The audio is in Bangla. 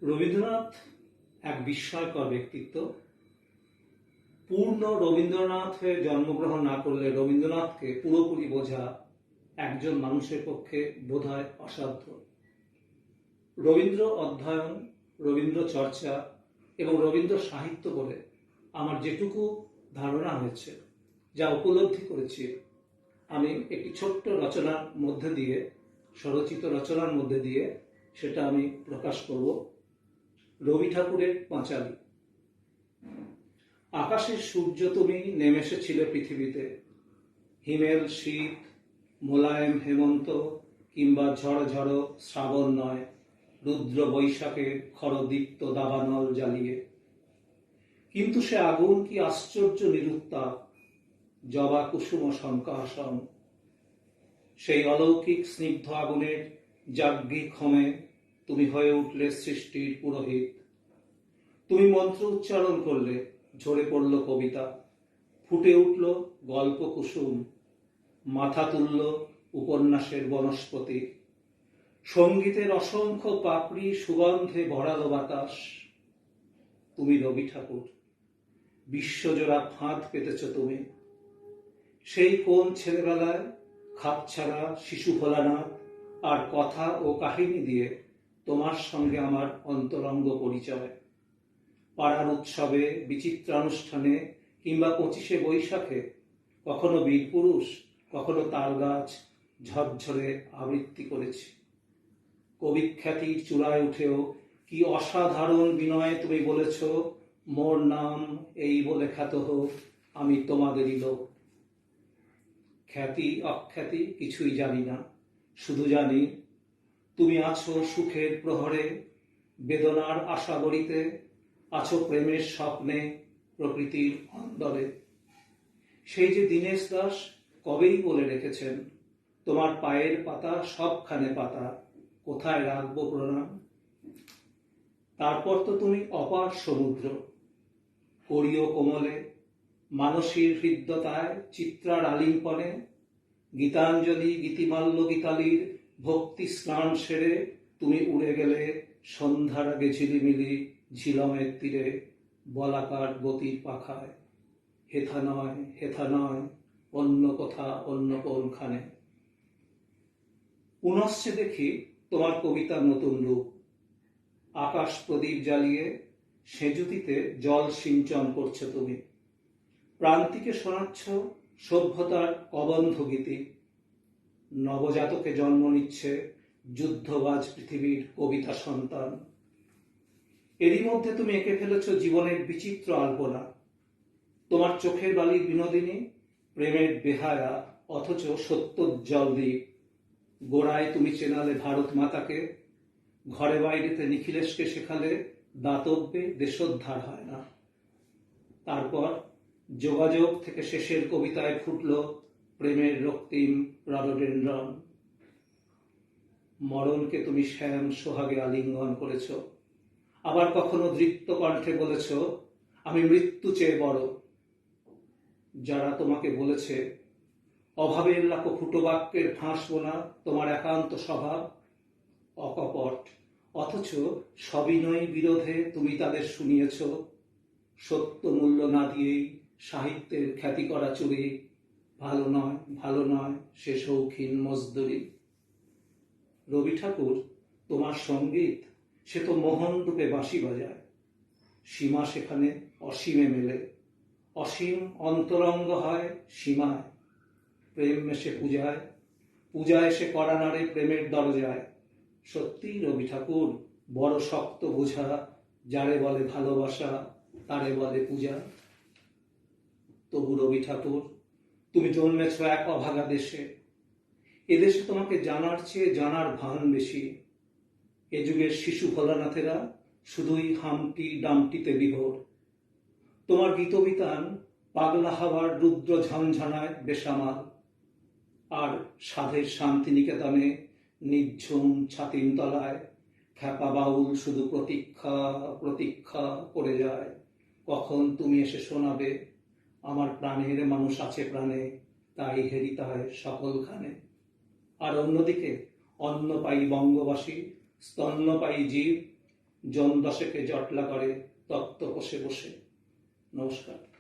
রবীন্দ্রনাথ এক বিস্ময়কর ব্যক্তিত্ব। পূর্ণ রবীন্দ্রনাথ হয়ে জন্মগ্রহণ না করলে রবীন্দ্রনাথকে পুরোপুরি বোঝা একজন মানুষের পক্ষে বোধহয় অসাধ্য। রবীন্দ্র অধ্যয়ন, রবীন্দ্র চর্চা এবং রবীন্দ্র সাহিত্য বলে আমার যেটুকু ধারণা হয়েছে, যা উপলব্ধি করেছি, আমি একটি ছোট্ট রচনার মধ্যে দিয়ে, স্বরচিত রচনার মধ্যে দিয়ে সেটা আমি প্রকাশ করব। রবি ঠাকুরের পাঁচালী। আকাশের সূর্য তুমি নেমে এসেছিলে পৃথিবীতে, হিমেল শীত, মোলায়েম হেমন্ত কিংবা ঝড় ঝড় শ্রাবণ নয়, রুদ্র বৈশাখের খরদীপ্ত দাবানল জ্বালিয়ে। কিন্তু সে আগুন কি আশ্চর্য নিরুত্তাপ, জবা কুসুম শঙ্কাসন। সেই অলৌকিক স্নিগ্ধ আগুনের যাজ্ঞিক হোমে তুমি হয়ে উঠলে সৃষ্টির পুরোহিত। তুমি মন্ত্র উচ্চারণ করলে, ঝরে পড়ল কবিতা, ফুটে উঠল গল্প কুসুম, মাথা তুলল উপন্যাসের বনস্পতি। সঙ্গীতের অসংখ্য পাপড়ি সুগন্ধে ভরালো বাতাস। তুমি রবি ঠাকুর, বিশ্বজোড়া ফাঁদ পেতেছ তুমি। সেই কোন ছেলেবেলায় খাপছাড়া শিশু ভোলানাথ আর কথা ও কাহিনী দিয়ে তোমার সঙ্গে আমার অন্তরঙ্গ পরিচয়। পাড়ার উৎসবে, বিচিত্রানুষ্ঠানে কিংবা 25শে বৈশাখে কখনো বীরপুরুষ, কখনো তালগাছ ঝরঝরে আবৃত্তি করেছি। কবিখ্যাতির চূড়ায় উঠেও কি অসাধারণ বিনয়ে তুমি বলেছ, মোর নাম এই বলে খ্যাত হোক, আমি তোমাদেরই লোক। খ্যাতি অখ্যাতি কিছুই জানি না, শুধু জানি তুমি আছো সুখের প্রহরে, বেদনার আশাবরীতে, আছো প্রেমের স্বপ্নে, প্রকৃতির অন্দরে। সেই যে দীনেশ দাস কবেই বলে রেখেছেন, তোমার পায়ের পাতা সবখানে পাতা, কোথায় রাখবো প্রণাম। তারপর তো তুমি অপার সমুদ্র, করিও কোমলে, মানসীর হৃদ্যতায়, চিত্রার আলিঙ্গনে। গীতাঞ্জলি গীতিমাল্য গীতালির ভক্তি স্নান সেরে তুমি উড়ে গেলে সন্ধ্যার আগে ঝিলিমিলি ঝিলমের তীরে, বলাকার গতির পাখায়। হেথা নয়, হেথা নয়, অন্য কথা, অন্য কোনখানে। পুনশ্চে দেখি তোমার কবিতার নতুন রূপ। আকাশ প্রদীপ জ্বালিয়ে সেঁজুতিতে জল সিঞ্চন করছো তুমি। প্রান্তিকে শোনাচ্ছ সভ্যতার কবন্ধ গীতি। নবজাতকে জন্ম নিচ্ছে যুদ্ধবাজ পৃথিবীর কবিতা সন্তান। এরই মধ্যে তুমি এঁকে ফেলেছ জীবনের বিচিত্র আলপনা। তোমার চোখের বালির বিনোদিনী, প্রেমের বেহায়া অথচ সত্যোজ্জ্বল দ্বীপ। গোড়ায় তুমি চেনালে ভারত মাতাকে, ঘরে বাইরেতে নিখিলেশকে শেখালে দাতব্যে দেশোদ্ধার হয় না। তারপর যোগাযোগ থেকে শেষের কবিতায় ফুটল প্রেমের রক্তিম রডোডেনড্রন। মরণকে তুমি শ্যাম সোহাগে আলিঙ্গন করেছ, আবার কখনো দৃপ্ত কণ্ঠে বলেছ, আমি মৃত্যু চেয়ে বড়। যারা তোমাকে বলেছে অভাবের লাখো ফুটো বাক্যের ফাঁস বোনা তোমার একান্ত স্বভাব, অকপট অথচ সবিনয় বিরোধে তুমি তাদের শুনিয়েছ, সত্য মূল্য না দিয়েই সাহিত্যের খ্যাতি করা চুরি। ভালো নয়, ভালো নয় সে শৌখিন মজদুরি। রবি ঠাকুর, তোমার সঙ্গীত সে তো মোহন রূপে বাঁশি বাজায়। সীমা সেখানে অসীমে মেলে, অসীম অন্তরঙ্গ হয় সীমায়। প্রেম এসে পূজায়, পূজা এসে কড়া নাড়ে প্রেমের দরজায়। সত্যি রবি ঠাকুর বড় শক্ত বোঝা, যারে বলে ভালোবাসা তারে বলে পূজা। তবু রবি ঠাকুর, তুমি জন্মেছ এক অভাগা দেশে। এদেশে তোমাকে জানার চেয়ে জানার ভান বেশি। এ যুগের শিশু ভোলানাথেরা শুধুই হামটি ডামটিতে বিভোর। তোমার গীতবিতান পাগলা হাওয়ার রুদ্র ঝনঝনায় বেসামাল, আর সাধের শান্তিনিকেতনে নিঝুম ছাতিম তলায় খ্যাপা বাউল শুধু প্রতীক্ষা প্রতীক্ষা করে যায়, কখন তুমি এসে শোনাবে, আমার প্রাণের মানুষ আছে প্রাণে, তাই হেরিতায় সকলখানে। আর অন্যদিকে অন্নপায়ী বঙ্গবাসী, স্তন্যপায়ী জীব, জন দশেকে জটলা করে তক্ত বসে বসে। নমস্কার।